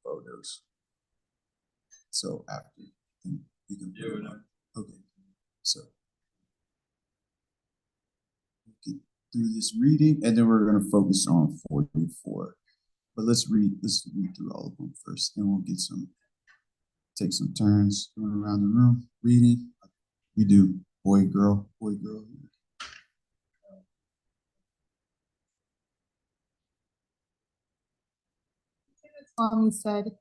photos. So after you can put it on. Okay. So get through this reading and then we're gonna focus on 44. But let's read through all of them first, and we'll take some turns going around the room reading. We do boy, girl, boy, girl. Swami said,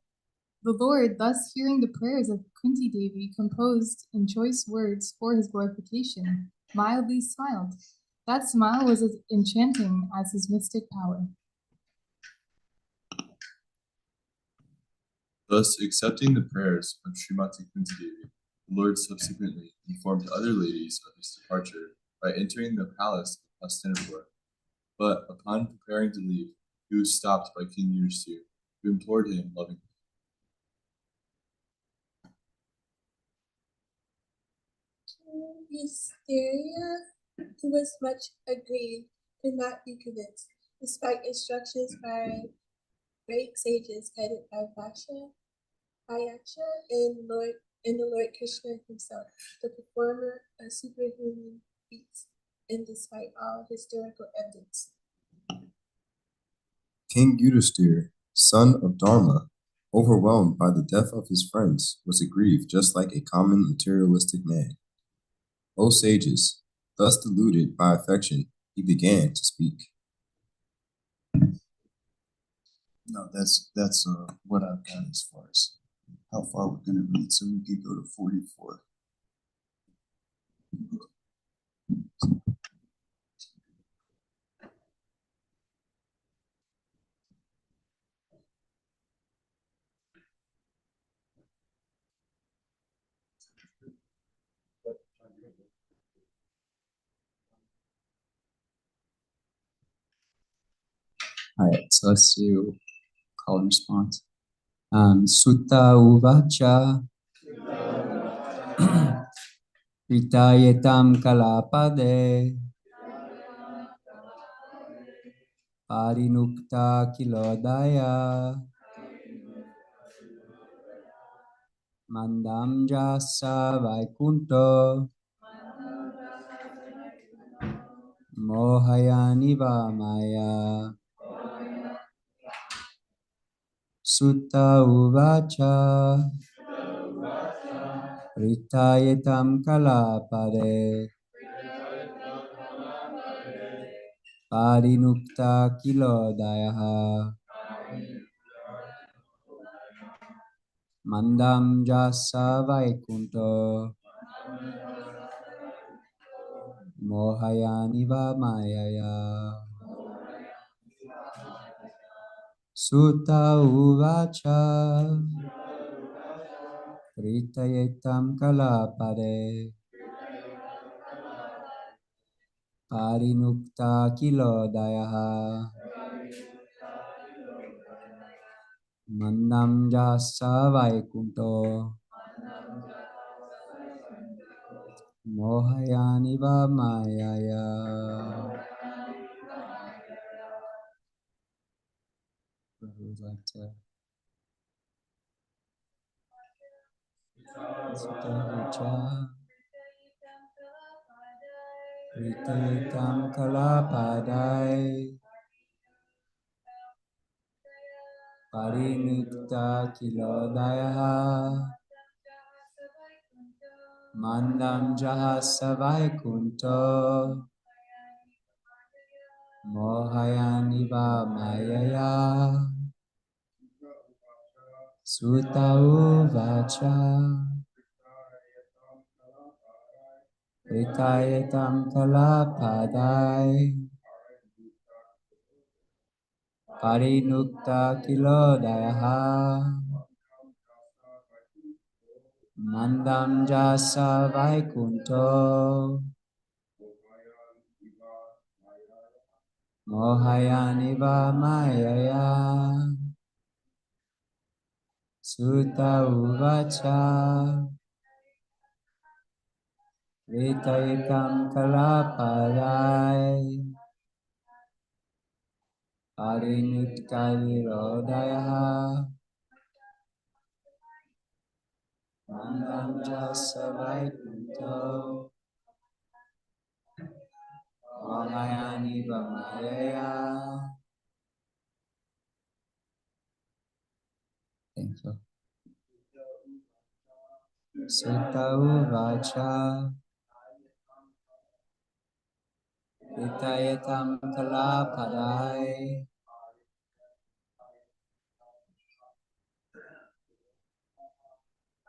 "The Lord, thus hearing the prayers of Kunti Devi, composed in choice words for his glorification, mildly smiled. That smile was as enchanting as his mystic power." Thus, accepting the prayers of Srimati Kunti Devi, the Lord subsequently informed other ladies of his departure by entering the palace of Hastinapur. But upon preparing to leave, he was stopped by King Yudhisthira, who implored him lovingly. Yudhisthira, who was much aggrieved, could not be convinced, despite instructions by great sages headed by Vayacha and the Lord Krishna himself, the performer of superhuman feats, and despite all historical evidence. King Yudhisthira, son of Dharma, overwhelmed by the death of his friends, was aggrieved just like a common materialistic man. O sages, thus deluded by affection, he began to speak. No, that's what I've got as far as how far we're going to read, so we could go to 44. All right, so let's do call and response. Sutta uvacha Ritayetam kalapade Parinukta kilodaya Mandam jasa vaikunto Mohayani maya. Sutta uvacha Ritayetam kalapade Parinukta kilodaya Mandam jasa vaikunto Mohayani maya. Sutta uvacha Ritayetam kalapade Parinukta kilodaya Mandam jasa vaikunto Mohayani maya. Who would like to? Sutta uvacha Ritayetam kalapadai Parinukta kilodaya Mandam jahasa vaikunto Mohayani maya. Sutta uvacha Ritayetam kalapadai Parinukta kilodaya Mandam jasa vaikunto Mohayani maya. Sutta uvacha Ritayetam kalapadai Parinukta kilodaya Mandam jasa vaikunto, Mahayani Vamayaya. Thank you. Sutta uvacha, Vitayatam kalapadai,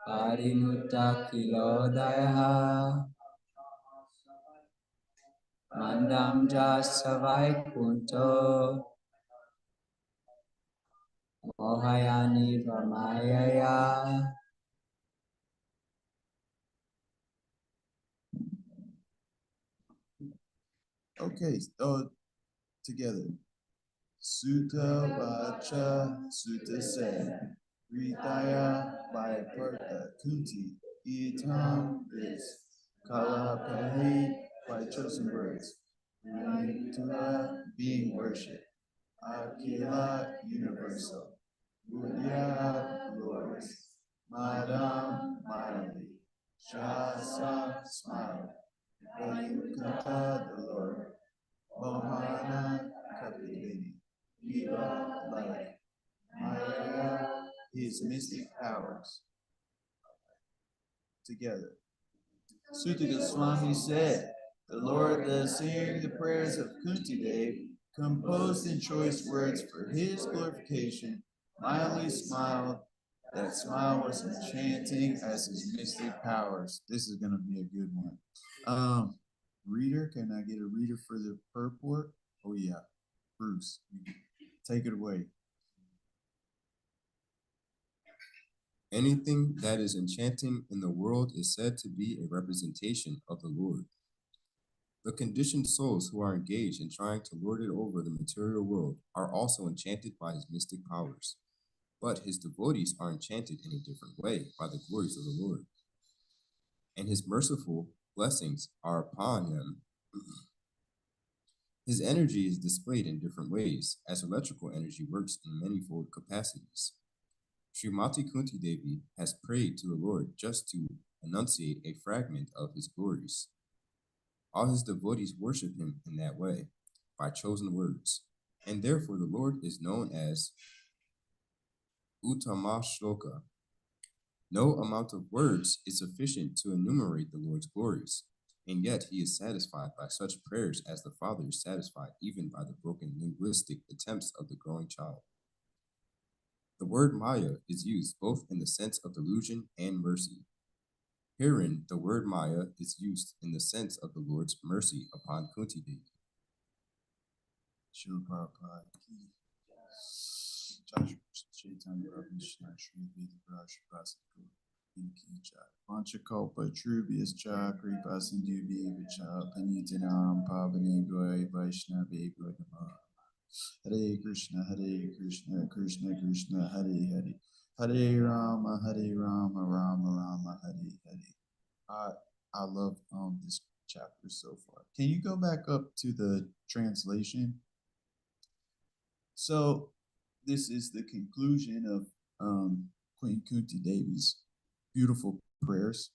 Parinutta kilodaya, Mandam jasa vaikunto, Mohayani Vamayaya. Okay, together. Sutta Vacha, Sutta said, Ritaya by Bhakta Kunti, Itam is Kalapahi by chosen words, Rintura being worshipped, Akila universal, Buddhya lords, Madam mildly, Shasa smile, Vaikunta the Lord, Mohana captivating, Viva life, Maya his mystic powers. Together. Sutta Goswami said, the Lord, thus hearing the prayers of Kunti Dev, composed in choice words for his glorification, mildly smiled. That smile was enchanting as his mystic powers. This is going to be a good one. Reader, can I get a reader for the purport? Oh yeah, Bruce, take it away. Anything that is enchanting in the world is said to be a representation of the Lord. The conditioned souls who are engaged in trying to lord it over the material world are also enchanted by his mystic powers. But his devotees are enchanted in a different way by the glories of the Lord. And his merciful blessings are upon him. His energy is displayed in different ways, as electrical energy works in manifold capacities. Srimati Kunti Devi has prayed to the Lord just to enunciate a fragment of his glories. All his devotees worship him in that way, by chosen words, and therefore the Lord is known as Uttama Shloka. No amount of words is sufficient to enumerate the Lord's glories, and yet he is satisfied by such prayers as the Father is satisfied even by the broken linguistic attempts of the growing child. The word Maya is used both in the sense of delusion and mercy. Herein, the word Maya is used in the sense of the Lord's mercy upon Kunti Devi. Srila Prabhupada ki Jai Chaitanya Prabhu Vishnu Shri Veda Prasad Ki Jai Vanchakalpa Trubhyascha Kripa Sindhu Devacha Panitanam Pavane Goy Vaishnavi Goy Namah Hare Krishna Krishna Krishna Hare Hare Hare Rama Rama Rama Hare Hare. I love this chapter so far. Can you go back up to the translation? So this is the conclusion of Queen Kunti Devi's beautiful prayers.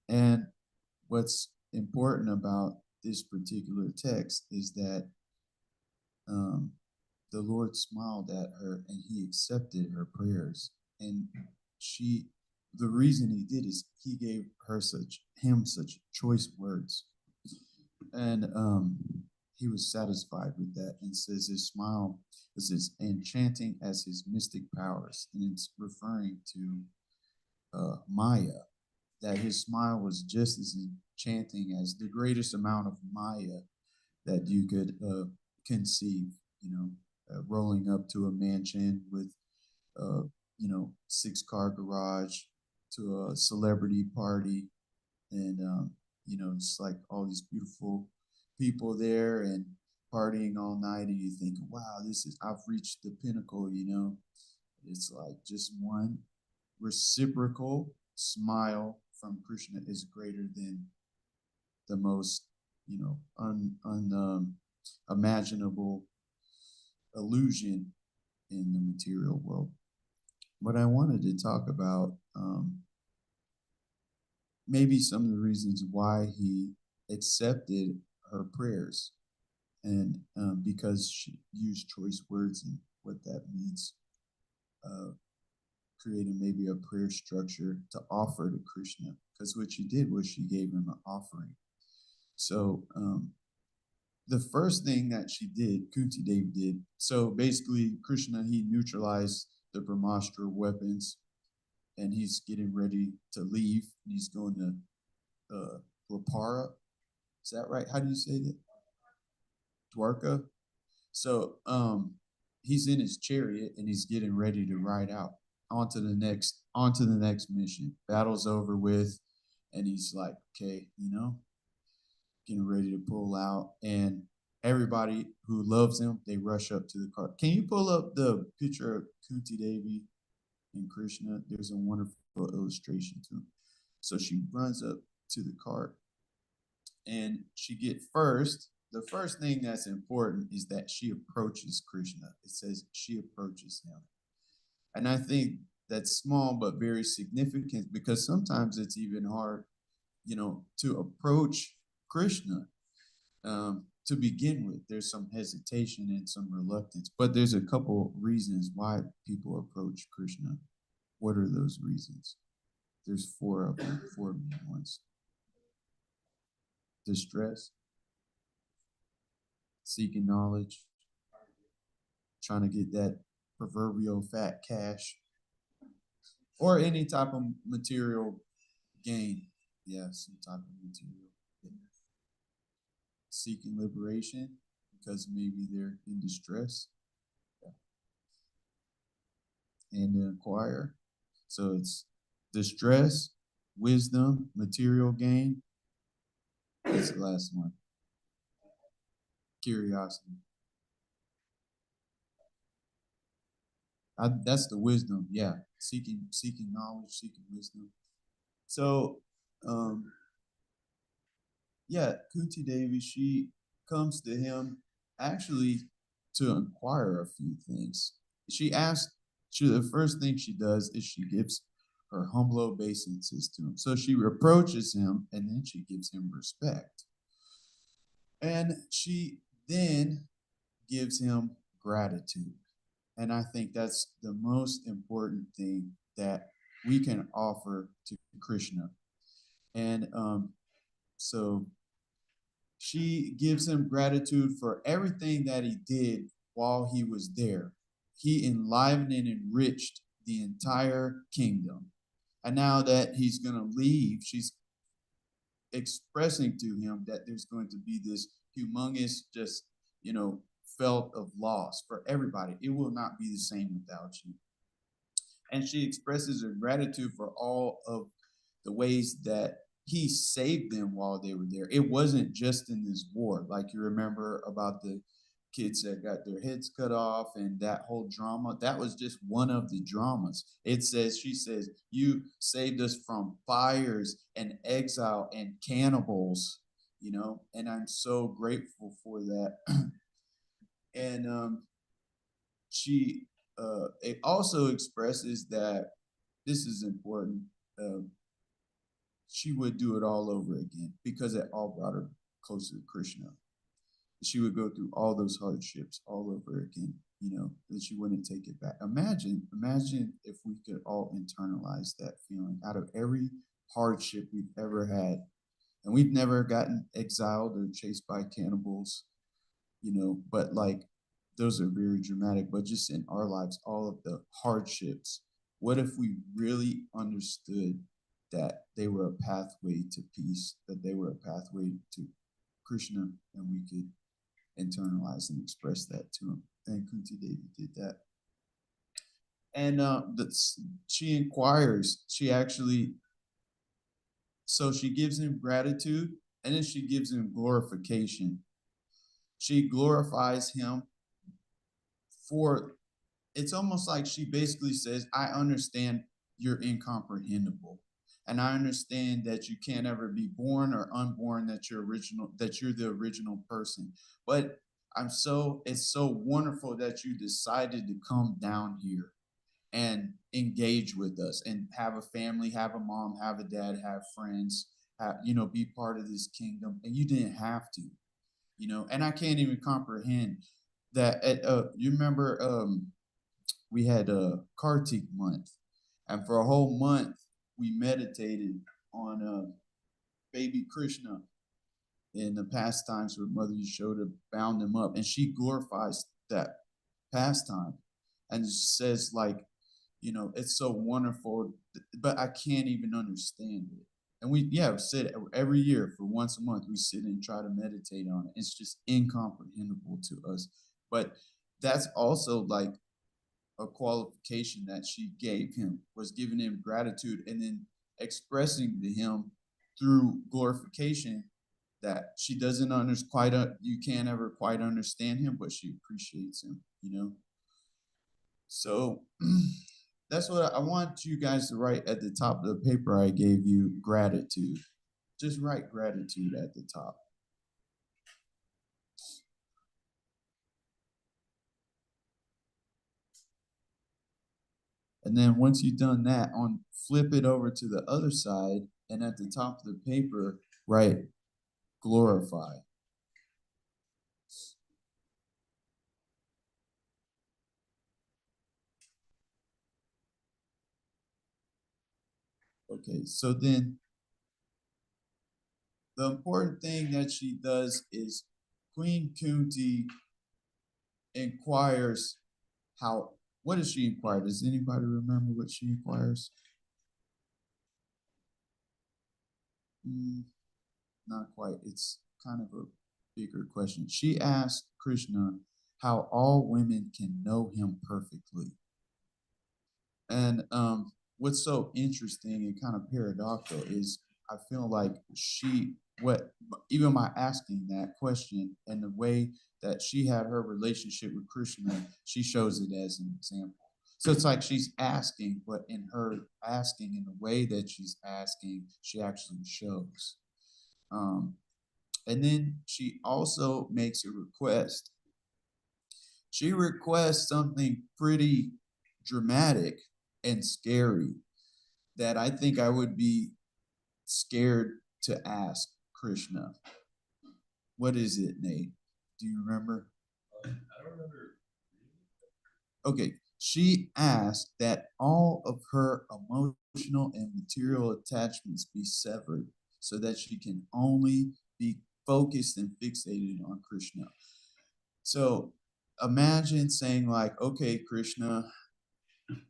And what's important about this particular text is that the Lord smiled at her and he accepted her prayers. And the reason he did is he gave him such choice words. And he was satisfied with that and says his smile is as enchanting as his mystic powers. And it's referring to Maya, that his smile was just as enchanting as the greatest amount of Maya that you could conceive, rolling up to a mansion with, 6-car garage, to a celebrity party. And, it's like all these beautiful people there and partying all night. And you think, wow, I've reached the pinnacle, It's like just one reciprocal smile from Krishna is greater than the most, unimaginable illusion in the material world. What I wanted to talk about maybe some of the reasons why he accepted her prayers, and because she used choice words and what that means, uh, creating maybe a prayer structure to offer to Krishna. Because what she did was she gave him an offering. So the first thing that she did, Kunti Devi did, so basically Krishna, he neutralized the Brahmastra weapons, and he's getting ready to leave. He's going to Dwapara. Is that right? How do you say that? Dwarka. So he's in his chariot and he's getting ready to ride out onto the next mission. Battle's over with, and he's like, okay, getting ready to pull out, and everybody who loves him, they rush up to the car. Can you pull up the picture of Kunti Devi and Krishna? There's a wonderful illustration to him. So she runs up to the cart, and the first thing that's important is that she approaches Krishna. It says she approaches him. And I think that's small but very significant, because sometimes it's even hard, to approach Krishna. To begin with, there's some hesitation and some reluctance, but there's a couple reasons why people approach Krishna. What are those reasons? There's four of them, four main ones. Distress, seeking knowledge, trying to get that proverbial fat cash, or any type of material gain. Yeah, some type of material gain. Seeking liberation because maybe they're in distress. And inquire. So it's distress, wisdom, material gain. That's the last one. Curiosity. That's the wisdom. Yeah, seeking knowledge, seeking wisdom. So, Kunti Devi, she comes to him actually to inquire a few things. The first thing she does is she gives her humble obeisances to him. So she reproaches him, and then she gives him respect. And she then gives him gratitude. And I think that's the most important thing that we can offer to Krishna. And so she gives him gratitude for everything that he did while he was there. He enlivened and enriched the entire kingdom. And now that he's going to leave, she's expressing to him that there's going to be this humongous, just, felt of loss for everybody. It will not be the same without you. And she expresses her gratitude for all of the ways that he saved them while they were there. It wasn't just in this war. Like, you remember about the kids that got their heads cut off and that whole drama. That was just one of the dramas. She says, you saved us from fires and exile and cannibals, and I'm so grateful for that. And she it also expresses that this is important. She would do it all over again because it all brought her closer to Krishna. She would go through all those hardships all over again, that she wouldn't take it back. Imagine if we could all internalize that feeling out of every hardship we've ever had. And we've never gotten exiled or chased by cannibals, but like, those are very dramatic. But just in our lives, all of the hardships, what if we really understood that they were a pathway to peace, that they were a pathway to Krishna, and we could internalize and express that to him? And Kunti Devi did that. And she inquires. So she gives him gratitude, and then she gives him glorification. She glorifies him it's almost like she basically says, I understand you're incomprehensible. And I understand that you can't ever be born or unborn, that you're the original person. But it's so wonderful that you decided to come down here and engage with us and have a family, have a mom, have a dad, have friends, be part of this kingdom. And you didn't have to, and I can't even comprehend that. You remember we had a Kartik month, and for a whole month we meditated on baby Krishna in the pastimes where Mother Yashoda bound him up, and she glorifies that pastime and says like, it's so wonderful, but I can't even understand it. And we sit every year for once a month, we sit and try to meditate on it. It's just incomprehensible to us. But that's also like a qualification that she gave him, was giving him gratitude and then expressing to him through glorification that she doesn't you can't ever quite understand him, but she appreciates him. So that's what I want you guys to write at the top of the paper I gave you, gratitude. Just write gratitude at the top. And then once you've done that, flip it over to the other side, and at the top of the paper, write glorify. Okay, so then the important thing that she does is Queen Kunti inquires what does she inquire? Does anybody remember what she inquires? Not quite. It's kind of a bigger question. She asked Krishna how all women can know him perfectly. And what's so interesting and kind of paradoxical is I feel like even by asking that question and the way that she had her relationship with Krishna, she shows it as an example. So it's like she's asking, but in her asking, in the way that she's asking, she actually shows. And then she also makes a request. She requests something pretty dramatic and scary that I think I would be scared to ask Krishna. What is it, Nate? Do you remember? I don't remember. Okay, she asked that all of her emotional and material attachments be severed so that she can only be focused and fixated on Krishna. So imagine saying like, okay, Krishna,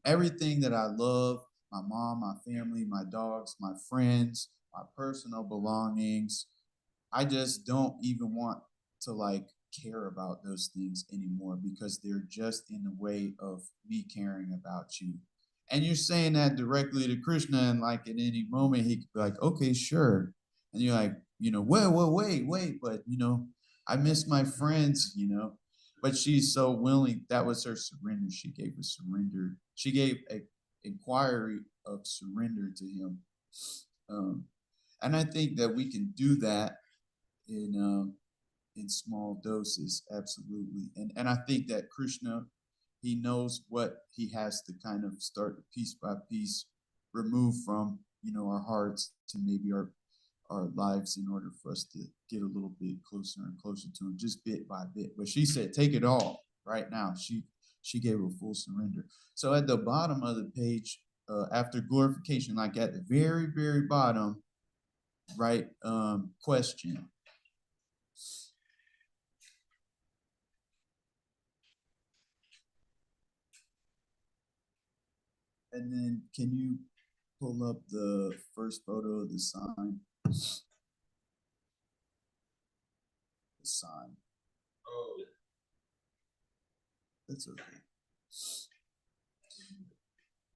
everything that I love, my mom, my family, my dogs, my friends, my personal belongings, I just don't even want to like care about those things anymore because they're just in the way of me caring about you. And you're saying that directly to Krishna, and like at any moment he could be like, okay, sure. And you're like, wait, but I miss my friends. But she's so willing. That was her surrender. She gave a surrender. She gave a inquiry of surrender to him. And I think that we can do that in small doses, absolutely. And I think that Krishna, he knows what he has to kind of start piece by piece, remove from our hearts to maybe our lives in order for us to get a little bit closer and closer to him, just bit by bit. But she said, take it all right now. She gave a full surrender. So at the bottom of the page, after glorification, like at the very, very bottom, right, question. And then can you pull up the first photo of the sign? The sign. Oh, That's okay.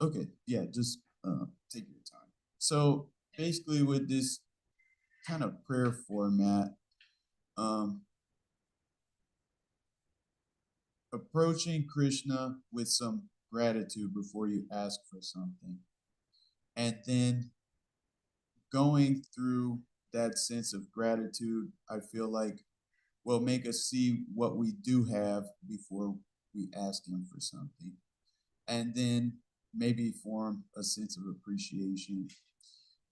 Okay, yeah, just take your time. So basically with this kind of prayer format, approaching Krishna with some gratitude before you ask for something. And then going through that sense of gratitude, I feel like will make us see what we do have before we ask him for something. And then maybe form a sense of appreciation.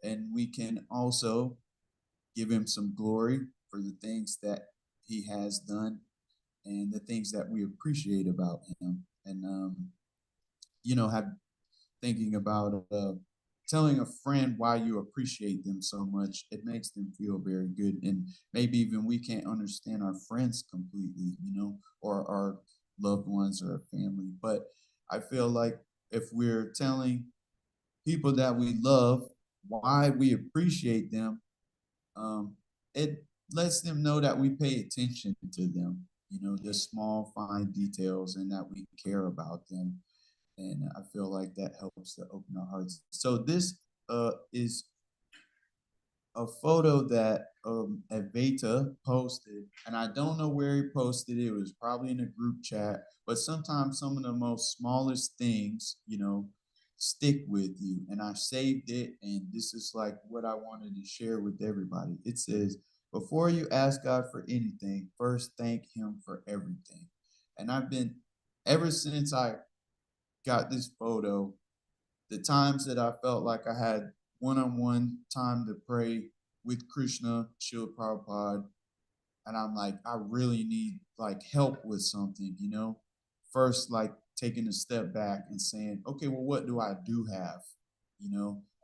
And we can also give him some glory for the things that he has done and the things that we appreciate about him. And, have thinking about telling a friend why you appreciate them so much, it makes them feel very good. And maybe even we can't understand our friends completely, or our loved ones or our family. But I feel like if we're telling people that we love why we appreciate them, it lets them know that we pay attention to them, the small, fine details, and that we care about them. And I feel like that helps to open our hearts. So this is a photo that Aveta posted, and I don't know where he posted it. It was probably in a group chat. But sometimes some of the most smallest things, stick with you. And I saved it, and this is like what I wanted to share with everybody. It says, "Before you ask God for anything, first thank Him for everything." And I've been ever since I got this photo, the times that I felt like I had one-on-one time to pray with Krishna, Srila Prabhupada, and I'm like, I really need like help with something, First, like taking a step back and saying, okay, well, what do I do have,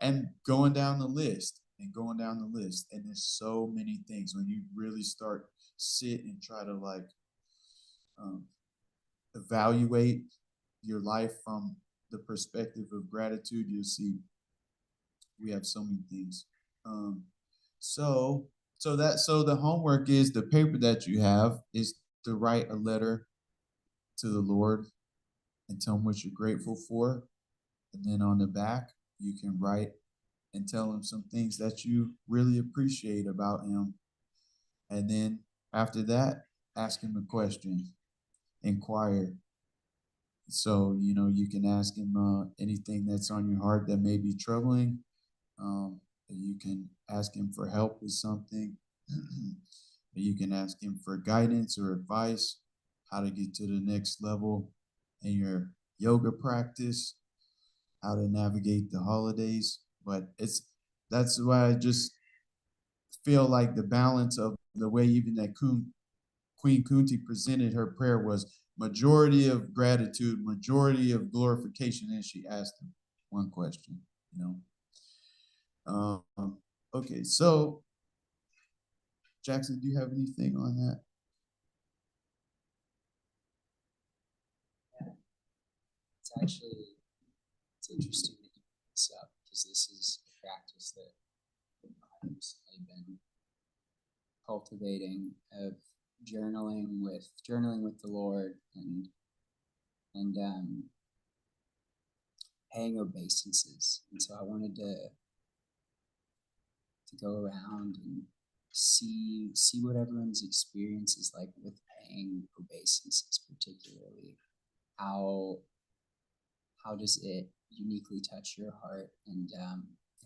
and going down the list and going down the list. And there's so many things when you really start sit and try to like evaluate your life from the perspective of gratitude, you'll see we have so many things. So the homework is the paper that you have is to write a letter to the Lord and tell him what you're grateful for. And then on the back, you can write and tell him some things that you really appreciate about him. And then after that, ask him a question, inquire. So, you can ask him anything that's on your heart that may be troubling. You can ask him for help with something. You can ask him for guidance or advice, how to get to the next level in your yoga practice, how to navigate the holidays. But that's why I just feel like the balance of the way even that Queen Kunti presented her prayer was majority of gratitude, majority of glorification, and she asked him one question, Okay, so Jackson, do you have anything on that? It's interesting that you bring this up because this is a practice that I've been cultivating of journaling with the Lord and paying obeisances. And so I wanted to go around and see what everyone's experience is like with paying obeisances, particularly how does it uniquely touch your heart, and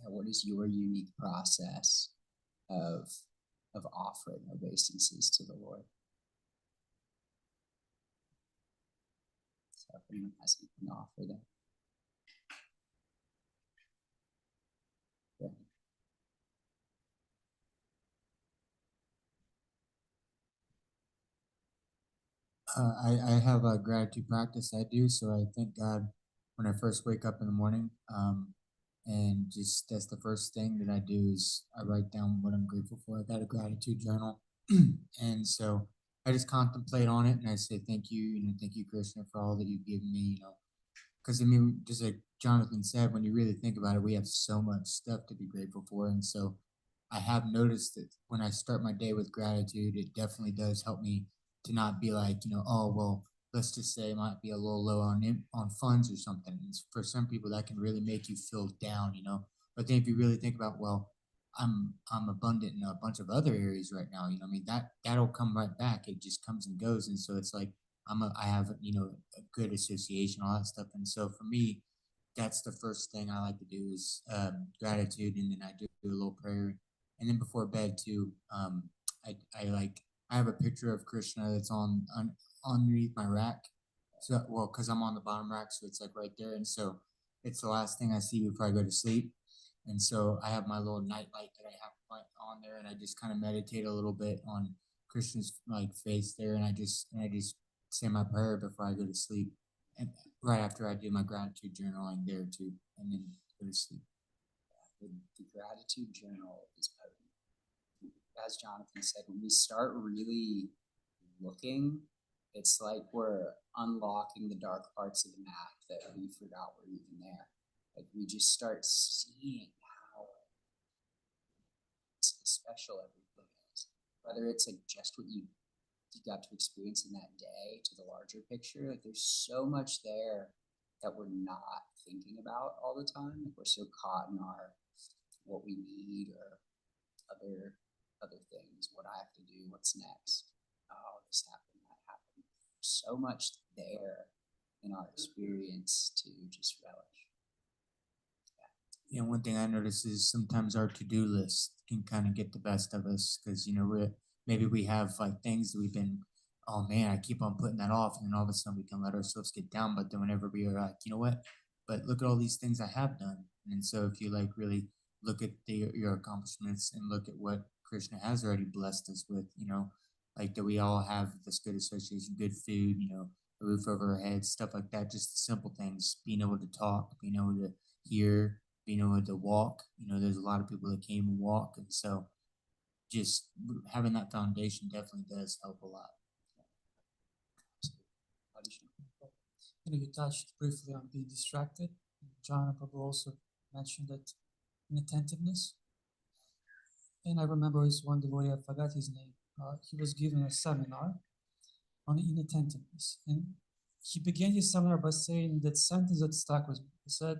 what is your unique process of offering obeisances to the Lord? So if anyone has anything to offer there. I have a gratitude practice I do, so I thank God when I first wake up in the morning. And just that's the first thing that I do is I write down what I'm grateful for. I got a gratitude journal, and so I just contemplate on it and I say thank you, thank you, Krishna, for all that you've given me, because I mean, just like Jonathan said, when you really think about it, we have so much stuff to be grateful for, and so I have noticed that when I start my day with gratitude, it definitely does help me to not be like, oh, well, let's just say I might be a little low on funds or something. And for some people, that can really make you feel down, But then if you really think about, well, I'm abundant in a bunch of other areas right now, I mean, that'll come right back. It just comes and goes. And so it's like, I have, a good association, all that stuff. And so for me, that's the first thing I like to do is gratitude. And then I do a little prayer. And then before bed too, I have a picture of Krishna that's underneath my rack. So, well, because I'm on the bottom rack, so it's like right there. And so it's the last thing I see before I go to sleep. And so I have my little night light that I have on there, and I just kind of meditate a little bit on Christian's like face there, and I just say my prayer before I go to sleep, and right after I do my gratitude journaling there too, and then go to sleep. The gratitude journal is potent. As Jonathan said, when we start really looking, it's like we're unlocking the dark parts of the map that we forgot were even there. Like we just start seeing how special everything is. Whether it's like just what you got to experience in that day to the larger picture, like there's so much there that we're not thinking about all the time. Like we're so caught in our what we need or other things, what I have to do, what's next. Oh, this happened, that happened. There's so much there in our experience to just relish. Yeah, one thing I notice is sometimes our to-do list can kind of get the best of us because maybe we have like things that we've been, oh man, I keep on putting that off, and then all of a sudden we can let ourselves get down. But then whenever we are like, you know what, but look at all these things I have done, and so if you like really look at your accomplishments and look at what Krishna has already blessed us with, like that we all have this good association, good food, a roof over our heads, stuff like that, just the simple things, being able to talk, being able to hear, being able to walk. There's a lot of people that can't even walk, and so just having that foundation definitely does help a lot. You touched briefly on being distracted. John and Pablo also mentioned that inattentiveness. And I remember this one devotee, I forgot his name. He was given a seminar on inattentiveness. And he began his seminar by saying that sentence that stuck with me. He said,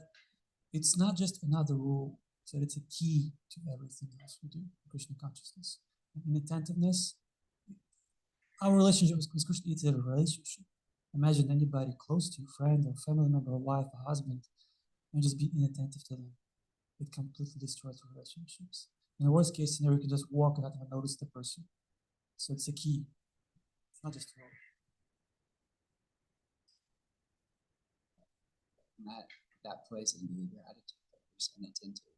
it's not just another rule. He said it's a key to everything else we do in Krishna consciousness. And inattentiveness, our relationship with Krishna is a relationship. Imagine anybody close to you, friend or family member, or wife, or husband, and just be inattentive to them. It completely destroys relationships. In the worst case scenario, you can just walk and not even notice the person. So it's a key. It's not just a role. And that plays into the gratitude that we're just inattentive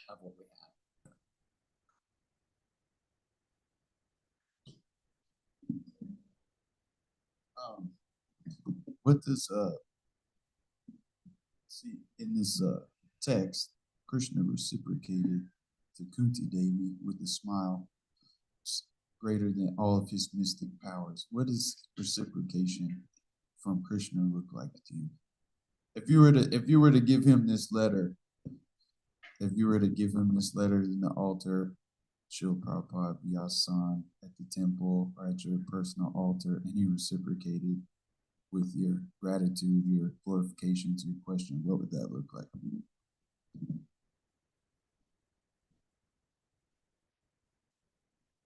of what we have. What does see in this text, Krishna reciprocated to Kunti Devi with a smile greater than all of his mystic powers. What does reciprocation from Krishna look like to you? If you were to give him this letter, in the altar, Srila Prabhupada Vyasan at the temple or at your personal altar, and he reciprocated with your gratitude, your glorification to your question, what would that look like?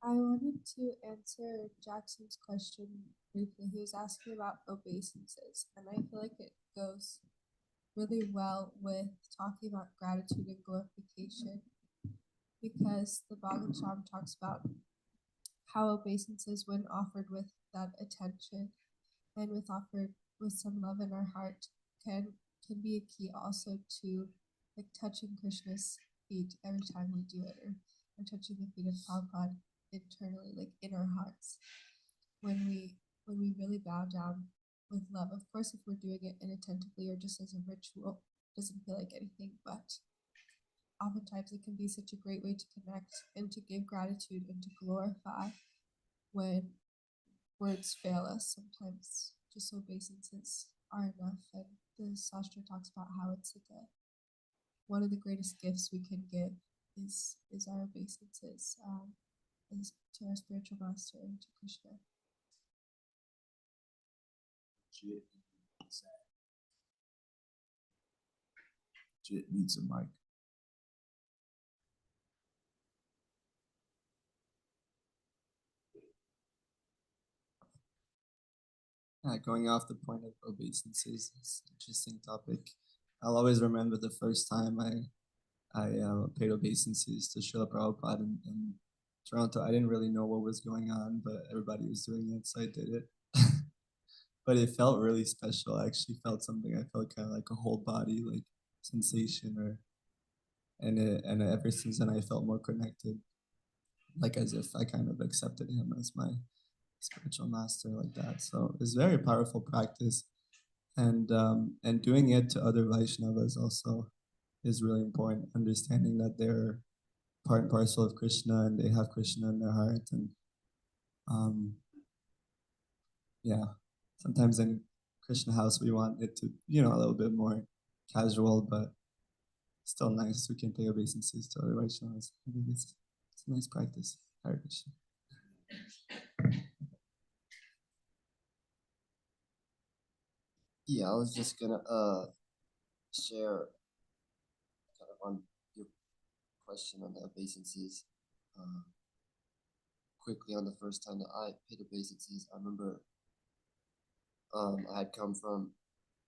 I wanted to answer Jackson's question briefly. He was asking about obeisances, and I feel like it goes really well with talking about gratitude and glorification, because the Bhagavatam talks about how obeisances, when offered with that attention and with offered with some love in our heart, can be a key also to like touching Krishna's feet every time we do it, or touching the feet of Prabhupada internally, like in our hearts, when we really bow down with love. Of course, if we're doing it inattentively or just as a ritual, it doesn't feel like anything, but oftentimes it can be such a great way to connect and to give gratitude and to glorify when words fail us. Sometimes just obeisances are enough, and the Sastra talks about how it's like one of the greatest gifts we can give is our obeisances, is to our spiritual master and to Krishna. Jit needs a mic. Going off the point of obeisances, it's an interesting topic. I'll always remember the first time I paid obeisances to Srila Prabhupada in Toronto. I didn't really know what was going on, but everybody was doing it, so I did it. but it felt really special. I actually felt something. I felt kind of like a whole body like sensation, and ever since then I felt more connected, like as if I kind of accepted him as my spiritual master like that. So it's very powerful practice, and doing it to other Vaishnavas also is really important. Understanding that they're part and parcel of Krishna and they have Krishna in their heart, and um, yeah, sometimes in Krishna house we want it to a little bit more casual, but still nice. We can pay obeisances to other Vaishnavas. I think it's a nice practice. Hare Krishna. Yeah, I was just gonna share kind of on your question on the obeisances. Quickly on the first time that I paid obeisances, I remember I had come from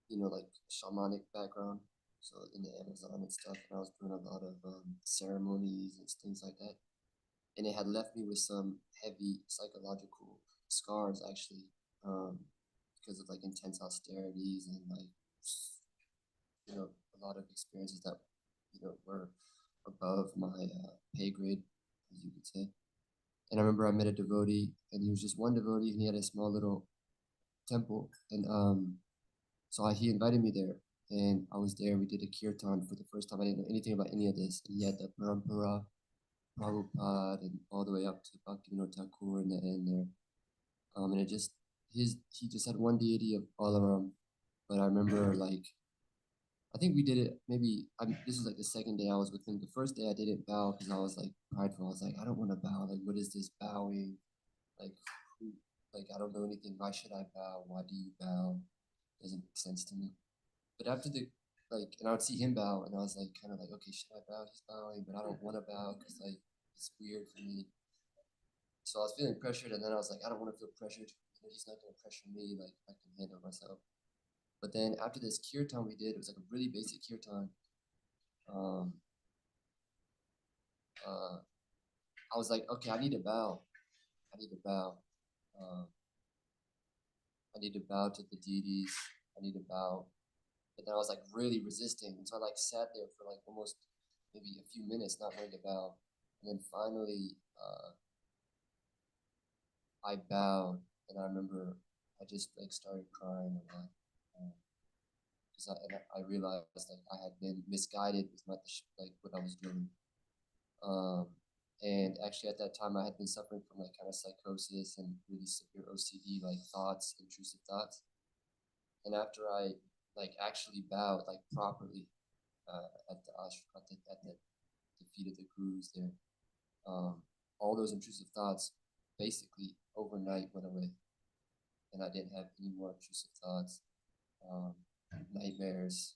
like shamanic background, so in the Amazon and stuff, and I was doing a lot of ceremonies and things like that, and it had left me with some heavy psychological scars actually, because of like intense austerities and like a lot of experiences that were above my pay grade, as you could say. And I remember I met a devotee, and he was just one devotee, and he had a small little temple, and so he invited me there, and I was there. We did a kirtan for the first time. I didn't know anything about any of this, and he had the parampara, Prabhupada, and all the way up to Bhaktivinoda Thakur in the end there. And it just he just had one deity of Balaram, but I remember like I think we did it maybe. This was like the second day I was with him. The first day I didn't bow because I was like prideful. I was like, I don't want to bow. Like, what is this bowing? Like, who, like I don't know anything. Why should I bow? Why do you bow? Doesn't make sense to me. But after and I would see him bow, and I was like, kind of like, okay, should I bow? He's bowing, but I don't want to bow because like it's weird for me. So I was feeling pressured, and then I was like, I don't want to feel pressured. He's not gonna pressure me. Like I can handle myself. But then after this kirtan we did, it was like a really basic kirtan. Um, I was like, okay, I need to bow. I need to bow. Um, I need to bow to the deities. I need to bow. But then I was like really resisting. And so I like sat there for like almost maybe a few minutes not wanting to bow. And then finally I bowed. And I remember I just like started crying a lot. Because I realized like I had been misguided with like what I was doing. And actually at that time I had been suffering from like kind of psychosis and really severe OCD, like thoughts, intrusive thoughts. And after I like actually bowed like properly at the ashram, at the feet of the gurus there, all those intrusive thoughts basically overnight went away, and I didn't have any more intrusive thoughts, nightmares.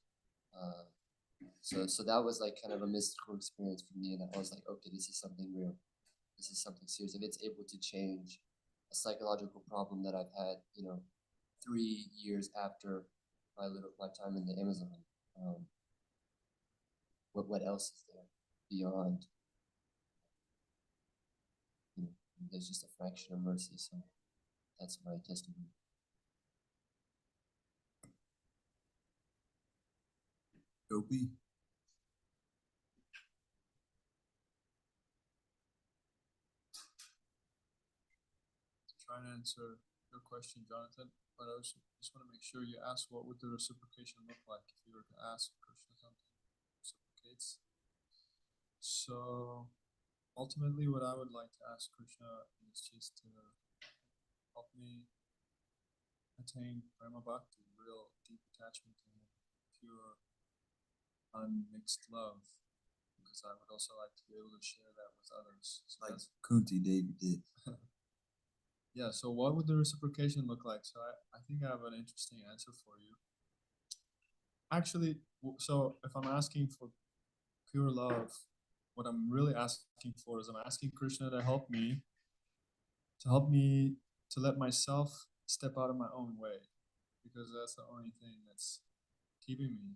So that was like kind of a mystical experience for me, and I was like, okay, this is something real. This is something serious. If it's able to change a psychological problem that I've had, 3 years after my time in the Amazon, what else is there beyond? There's just a fraction of mercy. So that's my testimony. Dopey. Trying to answer your question, Jonathan, but I also just want to make sure you ask what would the reciprocation look like if you were to ask Krishna something reciprocates. So ultimately what I would like to ask Krishna is just to help me attain prema bhakti, real deep attachment to him, pure unmixed love, because I would also like to be able to share that with others. So Like Kunti Devi did. yeah, so what would the reciprocation look like? So I think I have an interesting answer for you. Actually, so if I'm asking for pure love, what I'm really asking for is I'm asking Krishna to help me to let myself step out of my own way, because that's the only thing that's keeping me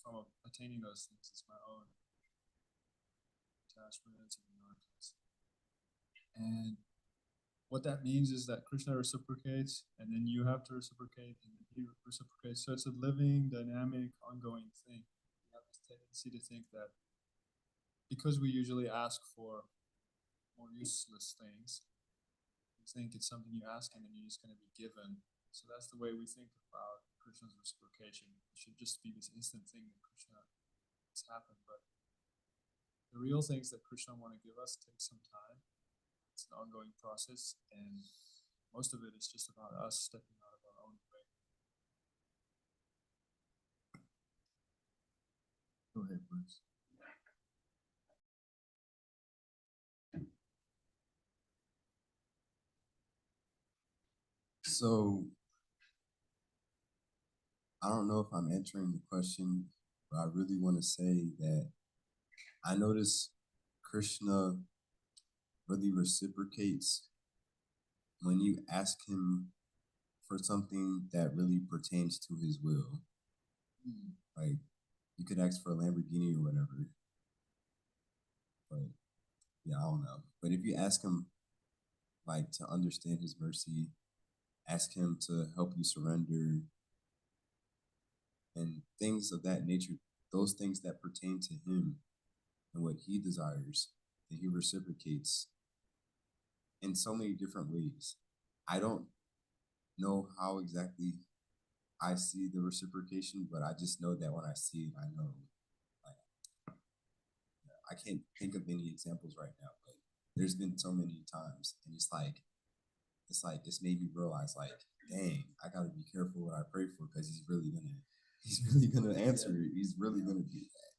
from attaining those things. It's my own attachments and ignorance. And what that means is that Krishna reciprocates, and then you have to reciprocate, and then he reciprocates. So it's a living, dynamic, ongoing thing. We have this tendency to think that because we usually ask for more useless things, we think it's something you ask and then you're just going to be given. So that's the way we think about Krishna's reciprocation. It should just be this instant thing that Krishna has happened. But the real things that Krishna want to give us take some time. It's an ongoing process, and most of it is just about us stepping out of our own way. Go ahead, Bruce. So I don't know if I'm answering the question, but I really want to say that I notice Krishna really reciprocates when you ask him for something that really pertains to his will. Like, you could ask for a Lamborghini or whatever, but yeah, I don't know. But if you ask him, like, to understand his mercy, ask him to help you surrender, and things of that nature, those things that pertain to him and what he desires, that he reciprocates in so many different ways. I don't know how exactly I see the reciprocation, but I just know that when I see it, I know. Like, I can't think of any examples right now, but there's been so many times, and it's made me realize, like, dang, I gotta be careful what I pray for, because he's really gonna answer it. He's really gonna do that.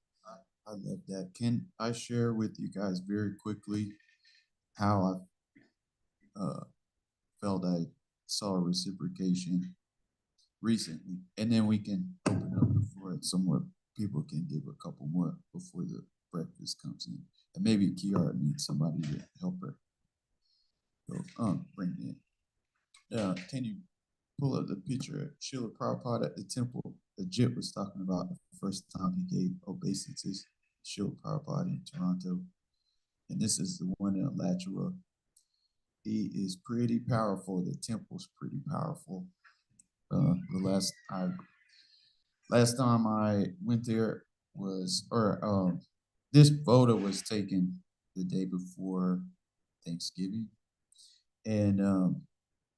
I love that. Can I share with you guys very quickly how I felt I saw reciprocation recently, and then we can open up the floor and some more people can give a couple more before the breakfast comes in, and maybe Kiara needs somebody to help her. So, bring it in. Can you pull up the picture of Srila Prabhupada at the temple that Jit was talking about the first time he gave obeisances? Srila Prabhupada in Toronto, and this is the one in Alachua. He is pretty powerful. The temple's pretty powerful. The last time I went there this photo was taken the day before Thanksgiving, and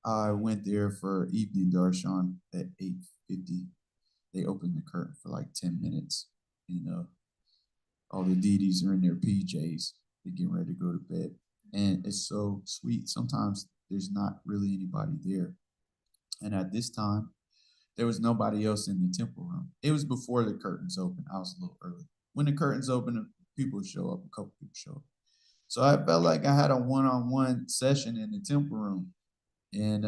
I went there for evening darshan at 8:50. They opened the curtain for like 10 minutes, and all the deities are in their PJs. They're getting ready to go to bed, and it's so sweet. Sometimes there's not really anybody there, and at this time, there was nobody else in the temple room. It was before the curtains opened. I was a little early. When the curtains open, people show up. A couple people show up. So I felt like I had a one-on-one session in the temple room, and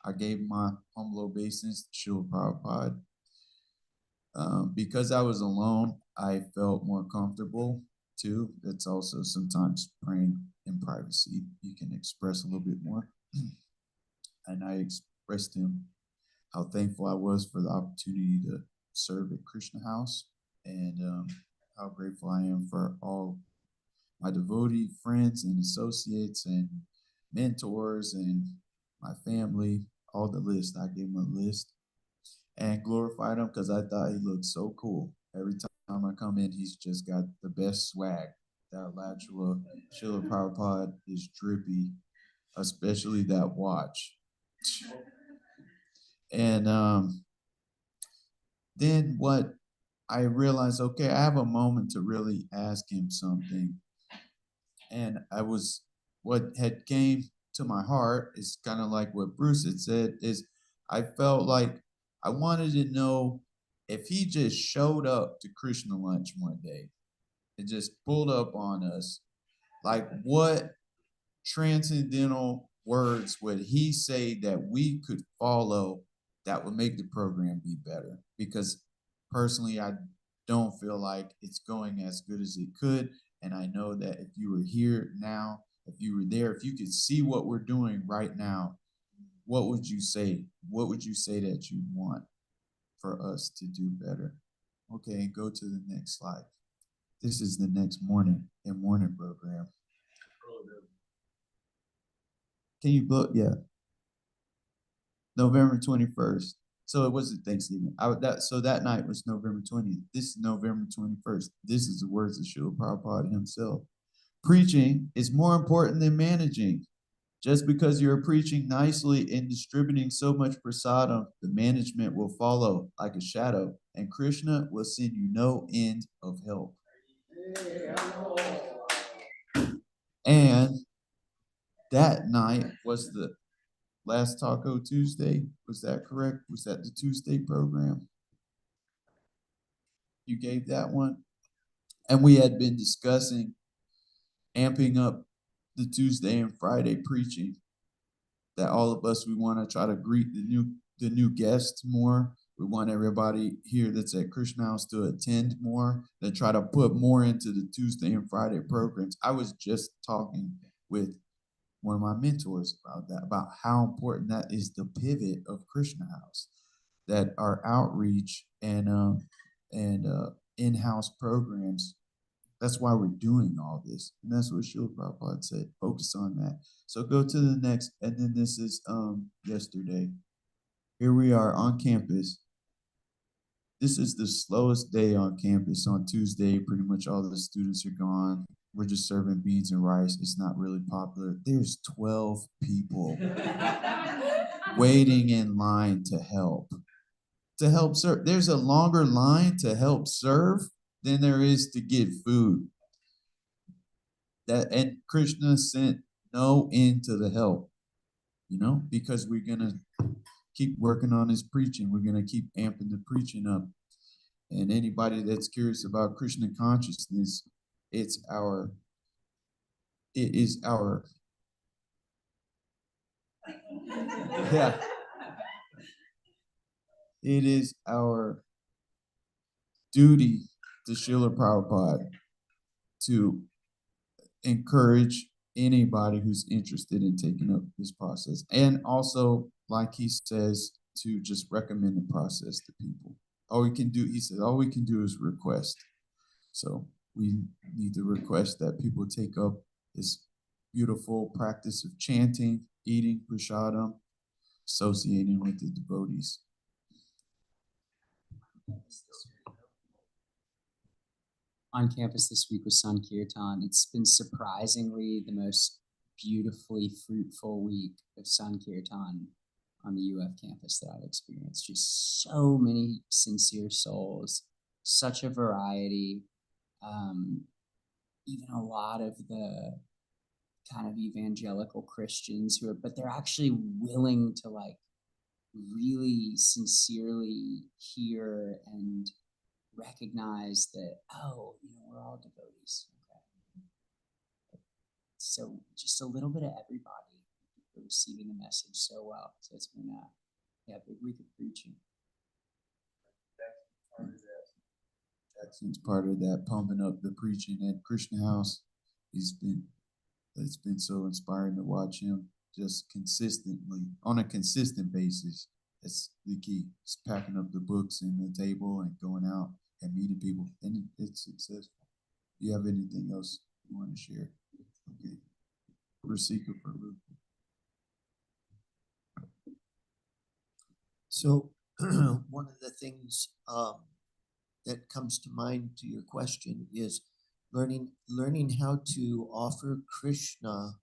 I gave my humble obeisance to Srila Prabhupada. Because I was alone, I felt more comfortable too. That's also sometimes praying in privacy. You can express a little bit more. And I expressed him how thankful I was for the opportunity to serve at Krishna House, and how grateful I am for all my devotee friends and associates and mentors and my family, all the list. I gave him a list and glorified him because I thought he looked so cool. Every time I come in, he's just got the best swag. That Alachua Srila Prabhupada is drippy, especially that watch. And then what I realized, okay, I have a moment to really ask him something. And what had came to my heart is kind of like what Bruce had said, is I felt like I wanted to know if he just showed up to Krishna lunch one day and just pulled up on us, like what transcendental words would he say that we could follow that would make the program be better? Because personally, I don't feel like it's going as good as it could. And I know that if you were here now, if you were there, if you could see what we're doing right now, what would you say? What would you say that you want for us to do better? Okay, go to the next slide. This is the next morning program. Can you book? Yeah. November 21st. So it wasn't Thanksgiving. So that night was November 20th. This is November 21st. This is the words of Srila Prabhupada himself. Preaching is more important than managing. Just because you're preaching nicely and distributing so much prasadam, the management will follow like a shadow, and Krishna will send you no end of help. And that night was the last Taco Tuesday. Was that correct? Was that the Tuesday program? You gave that one? And we had been discussing amping up the Tuesday and Friday preaching. That all of us, we want to try to greet the new guests more. We want everybody here that's at Krishna House to attend more, then try to put more into the Tuesday and Friday programs. I was just talking with one of my mentors about that, about how important that is, the pivot of Krishna House, that our outreach and in-house programs, that's why we're doing all this. And that's what Srila Prabhupada said, focus on that. So go to the next, and then this is yesterday. Here we are on campus. This is the slowest day on campus. On Tuesday, pretty much all the students are gone. We're just serving beans and rice. It's not really popular. There's 12 people waiting in line to help serve. There's a longer line to help serve than there is to get food. And Krishna sent no end to the help, because we're gonna keep working on his preaching. We're gonna keep amping the preaching up. And anybody that's curious about Krishna consciousness, it is our yeah. It is our duty to Srila Prabhupada to encourage anybody who's interested in taking up this process. And also, like he says, to just recommend the process to people. All we can do, he said, all we can do is request. So we need to request that people take up this beautiful practice of chanting, eating prasadam, associating with the devotees. On campus this week with Sankirtan, it's been surprisingly the most beautifully fruitful week of Sankirtan on the UF campus that I've experienced. Just so many sincere souls, such a variety. Even a lot of the kind of evangelical Christians but they're actually willing to really sincerely hear and recognize that, we're all devotees. Okay. So just a little bit of everybody receiving the message so well. So it's been a big week of preaching. Jackson's part of that, pumping up the preaching at Krishna House. It's been so inspiring to watch him just consistently, on a consistent basis. That's the key. It's packing up the books and the table and going out and meeting people, and it's successful. Do you have anything else you want to share? Okay. Rasika for Luke. So one of the things that comes to mind to your question is learning how to offer Krishna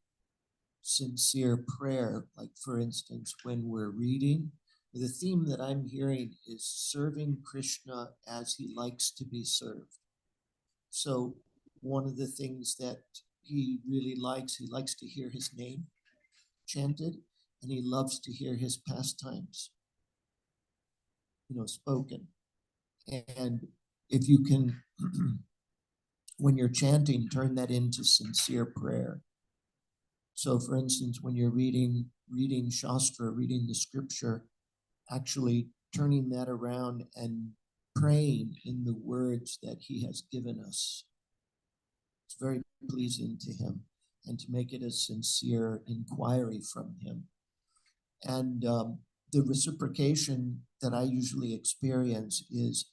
sincere prayer. Like, for instance, when we're reading, the theme that I'm hearing is serving Krishna as he likes to be served. So one of the things that he really likes, he likes to hear his name chanted, and he loves to hear his pastimes, spoken. And if you can, when you're chanting, turn that into sincere prayer. So for instance, when you're reading Shastra, reading the scripture, actually turning that around and praying in the words that he has given us. It's very pleasing to him, and to make it a sincere inquiry from him. And the reciprocation that I usually experience is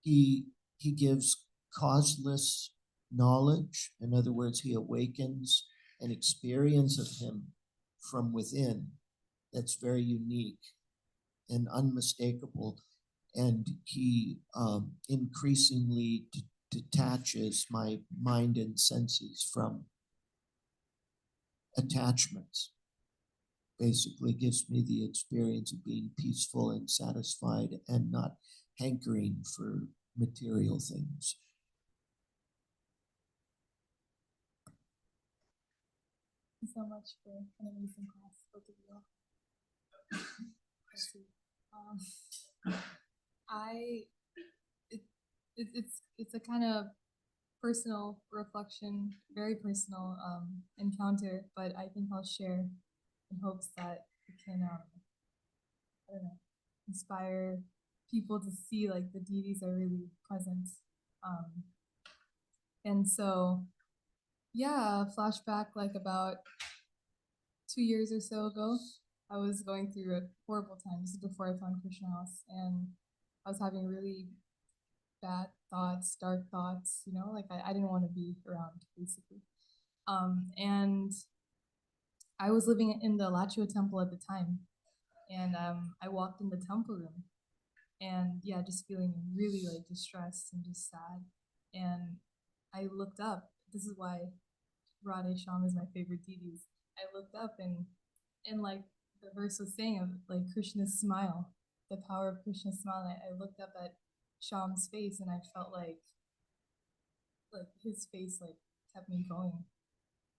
he gives causeless knowledge. In other words, he awakens an experience of him from within that's very unique and unmistakable. And he increasingly detaches my mind and senses from attachments. Basically gives me the experience of being peaceful and satisfied and not hankering for material things. Thank you so much for an amazing class, both of you. Let's see. It's a kind of personal reflection, very personal encounter, but I think I'll share in hopes that it can, I don't know, inspire people to see like the deities are really present. And so, yeah, flashback like about 2 years or so ago, I was going through a horrible time. This is before I found Krishna House, and I was having really bad thoughts, dark thoughts, you know, like I didn't want to be around basically. And I was living in the Alachua temple at the time, and I walked in the temple room, and yeah, just feeling really like distressed and just sad. And I looked up. This is why Radhe Shyam is my favorite deities. I looked up and like the verse was saying of like Krishna's smile, the power of Krishna's smile. And I looked up at Shyam's face and I felt like his face like kept me going.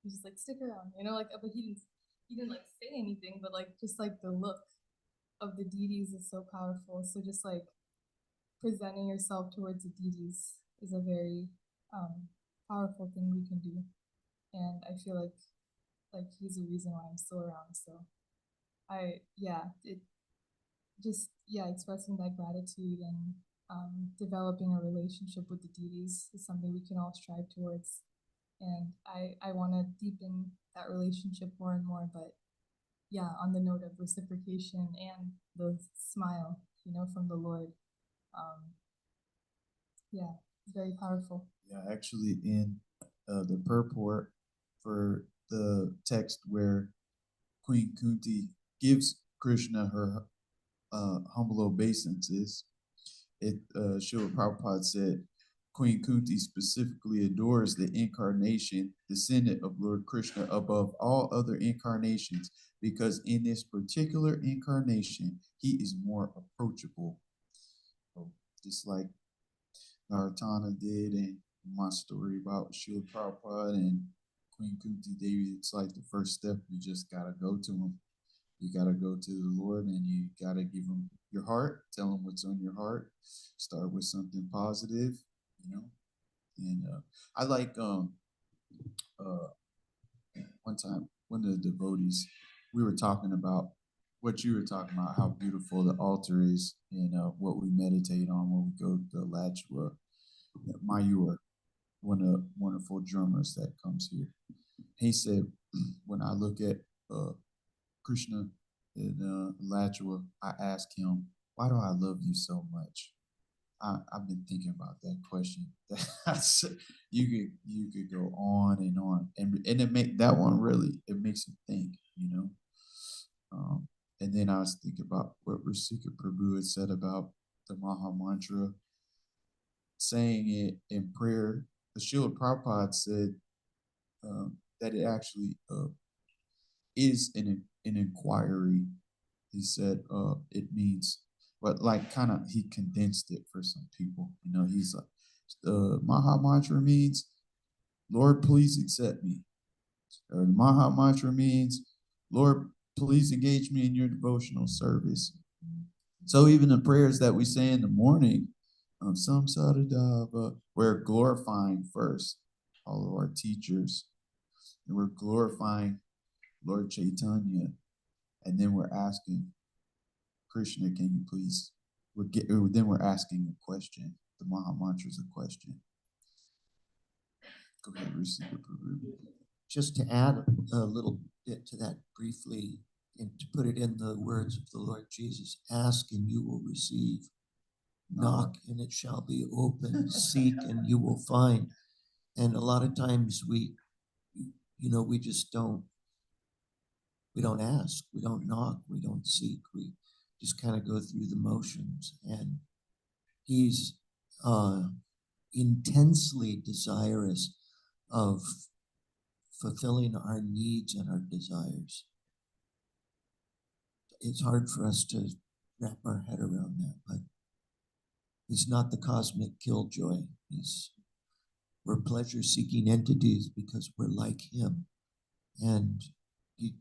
He was just like, stick around, you know, like, but he didn't like say anything, but like just like the look of the deities is so powerful. So just like presenting yourself towards the deities is a very powerful thing we can do. And I feel like he's the reason why I'm still around. So expressing that gratitude and developing a relationship with the deities is something we can all strive towards. And I want to deepen that relationship more and more, but yeah, on the note of reciprocation and the smile, you know, from the Lord. Yeah, it's very powerful. Yeah, actually, in the purport for the text where Queen Kunti gives Krishna her humble obeisances, Srila Prabhupada said, Queen Kunti specifically adores the incarnation, descendant of Lord Krishna, above all other incarnations, because in this particular incarnation, he is more approachable. So just like Nartana did in my story about Srila Prabhupada and Queen Kunti Devi, it's like the first step, you just gotta go to him. You gotta go to the Lord and you gotta give him your heart, tell him what's on your heart. Start with something positive, you know. And I like one time one of the devotees, we were talking about what you were talking about, how beautiful the altar is, and what we meditate on when we go to Alachua. Mayur, one of the wonderful drummers that comes here. He said, when I look at Krishna in Alachua, I ask him, why do I love you so much? I've been thinking about that question. You could go on, and it make that one really, it makes you think, you know. And then I was thinking about what Rasika Prabhu had said about the Maha Mantra, saying it in prayer. The Srila Prabhupada said that it actually is an inquiry. He said it means, but like kind of he condensed it for some people. You know, he's like, the Maha Mantra means, Lord, please accept me. Or the Maha Mantra means, Lord, please engage me in your devotional service. So even the prayers that we say in the morning, Samsadadava, we're glorifying first all of our teachers. And we're glorifying Lord Chaitanya. And then we're asking, Krishna, can you please? Then we're asking a question. The Maha Mantra is a question. Go ahead, receive it. Just to add a little bit to that briefly, and to put it in the words of the Lord Jesus, ask and you will receive, knock and it shall be open, seek and you will find. And a lot of times we just don't we don't ask, we don't knock, we don't seek, we just kind of go through the motions. And he's intensely desirous of fulfilling our needs and our desires. It's hard for us to wrap our head around that, but he's not the cosmic killjoy. We're pleasure-seeking entities because we're like him. And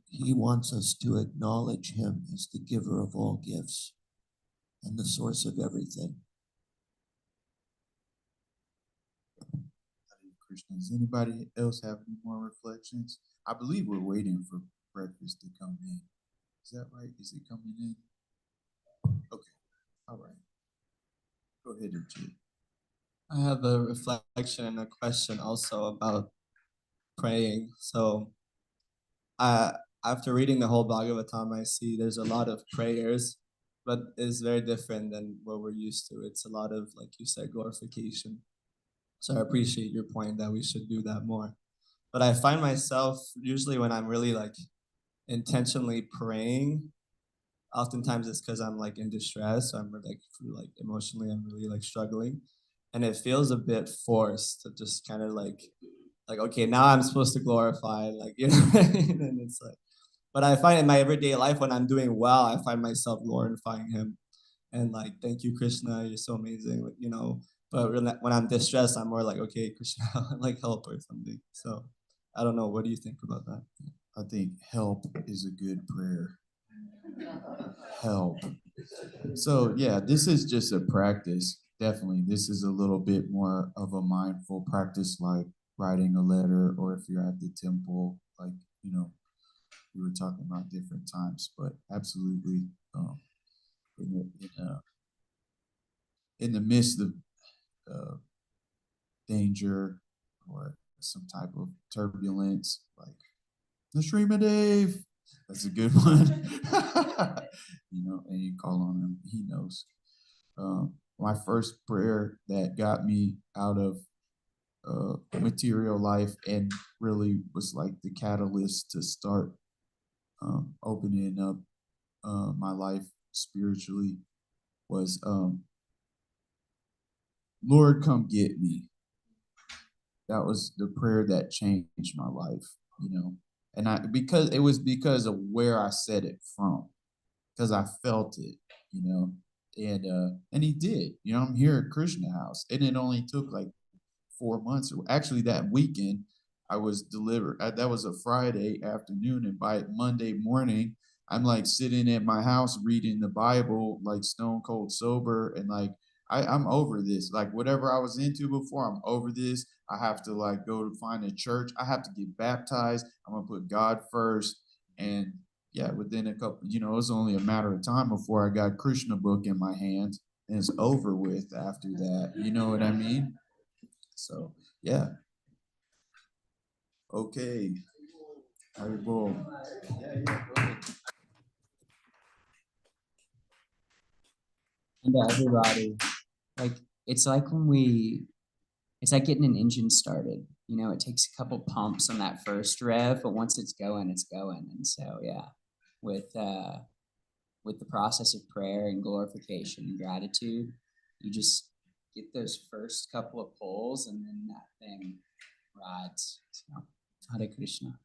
he wants us to acknowledge him as the giver of all gifts and the source of everything. Krishna, does anybody else have any more reflections? I believe we're waiting for breakfast to come in. Is that right? Is it coming in? Okay. All right. Go ahead, Richard. I have a reflection and a question also about praying. So after reading the whole Bhagavatam, I see there's a lot of prayers, but it's very different than what we're used to. It's a lot of, like you said, glorification. So I appreciate your point that we should do that more. But I find myself, usually when I'm really like intentionally praying, oftentimes it's because I'm like in distress. So I'm like emotionally, I'm really like struggling. And it feels a bit forced to just kind of like, okay, now I'm supposed to glorify, like, you know, and it's like, but I find in my everyday life when I'm doing well, I find myself glorifying him and like, thank you, Krishna, you're so amazing, you know. But when I'm distressed, I'm more like, okay, Krishna, like help or something. So I don't know. What do you think about that? I think help is a good prayer. Help. So yeah, this is just a practice. Definitely, this is a little bit more of a mindful practice, like writing a letter, or if you're at the temple, like, you know, we were talking about different times. But absolutely, in the midst of danger or some type of turbulence, like the Shrima Dave, that's a good one. You know, and you call on him, he knows. My first prayer that got me out of material life and really was like the catalyst to start opening up my life spiritually was Lord, come get me. That was the prayer that changed my life, you know. And because of where I said it from, because I felt it, you know. And he did, you know. I'm here at Krishna House, and it only took like 4 months. Actually, that weekend I was delivered. That was a Friday afternoon, and by Monday morning, I'm like sitting at my house reading the Bible, like stone cold sober, and like I'm over this. Like whatever I was into before, I'm over this. I have to like go to find a church. I have to get baptized. I'm gonna put God first. And yeah, within a couple, you know, it was only a matter of time before I got Krishna book in my hands, and it's over with after that. You know what I mean? So yeah. Okay. Haribol. And to everybody, like it's like it's like getting an engine started. You know, it takes a couple pumps on that first rev, but once it's going, it's going. And so yeah, with the process of prayer and glorification and gratitude, you just get those first couple of pulls, and then that thing rides. So Hare Krishna.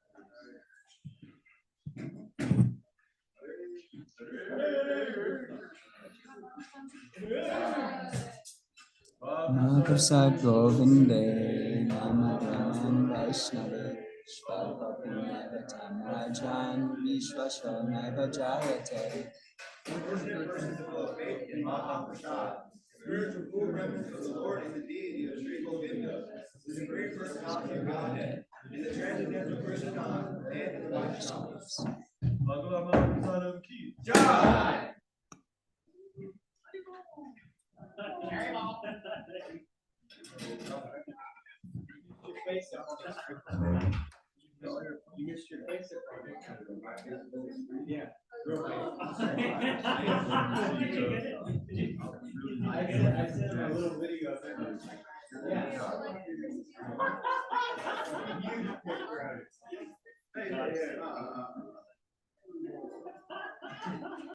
Prasad Govinde Namadhanam Vaishnave Shvarpapuneva Tamrajan Vishwashaneva Jayate. Spiritual full reverence of the Lord and the deity of Sri Govinda is a great personality of Godhead in the transcendental Krishna and in the Vaishnavas. Bhagavan Prasad ki Jai. You missed your face. Yeah. I sent a little video of it. Yeah.